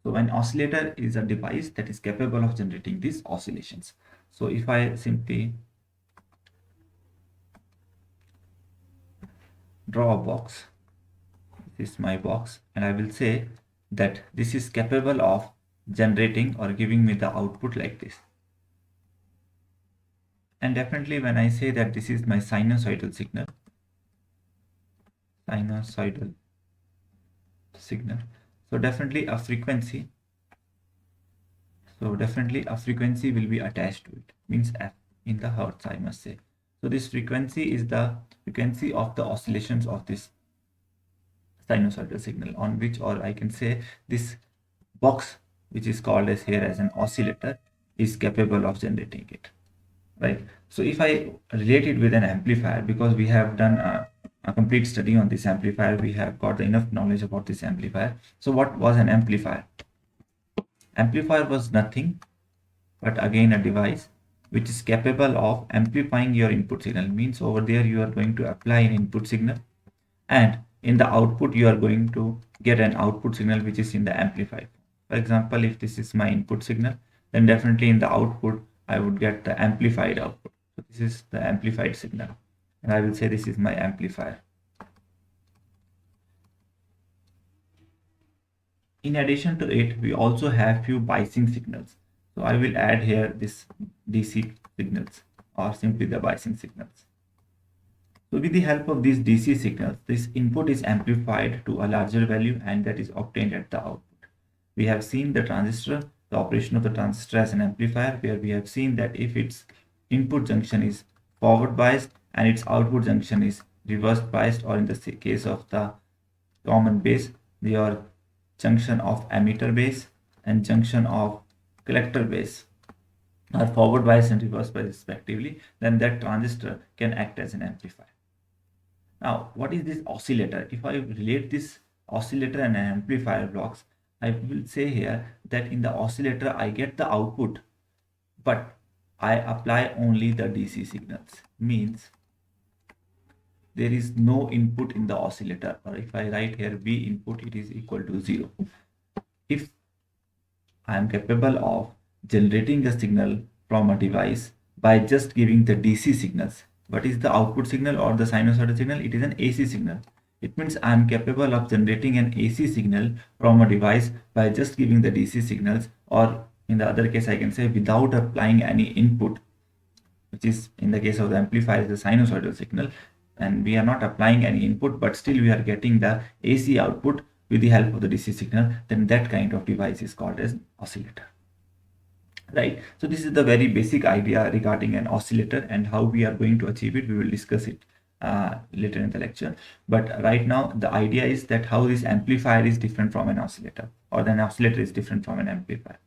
So an oscillator is a device that is capable of generating these oscillations. So if I simply draw a box, this is my box, and I will say that this is capable of generating or giving me the output like this. And definitely when I say that this is my sinusoidal signal, so definitely a frequency will be attached to it, means f in the hertz, I must say. So this frequency is the frequency of the oscillations of this sinusoidal signal, on which, or I can say, this box, which is called as here as an oscillator, is capable of generating it, right? So if I relate it with an amplifier, because we have done a complete study on this amplifier, we have got enough knowledge about this amplifier. So what was an amplifier? Amplifier was nothing but again a device which is capable of amplifying your input signal. Means over there you are going to apply an input signal, and in the output you are going to get an output signal which is in the amplified. For example, if this is my input signal, then definitely in the output I would get the amplified output. So this is the amplified signal, and I will say this is my amplifier. In addition to it, we also have few biasing signals. So I will add here this DC signals, or simply the biasing signals. So with the help of these DC signals, this input is amplified to a larger value, and that is obtained at the output. We have seen the transistor, the operation of the transistor as an amplifier, where we have seen that if its input junction is forward biased and its output junction is reverse biased, or in the case of the common base, your junction of emitter base and junction of collector base are forward bias and reverse bias respectively, then that transistor can act as an amplifier. Now, what is this oscillator? If I relate this oscillator and an amplifier blocks, I will say here that in the oscillator I get the output, but I apply only the DC signals. Means there is no input in the oscillator, or if I write here V input, it is equal to 0. If I am capable of generating a signal from a device by just giving the DC signals, what is the output signal or the sinusoidal signal? It is an AC signal. It means I am capable of generating an AC signal from a device by just giving the DC signals, or in the other case I can say without applying any input, which is in the case of the amplifier is the sinusoidal signal, and we are not applying any input, but still we are getting the AC output with the help of the DC signal. Then that kind of device is called as oscillator, right? So this is the very basic idea regarding an oscillator, and how we are going to achieve it, we will discuss it later in the lecture. But right now the idea is that how this amplifier is different from an oscillator, or an oscillator is different from an amplifier.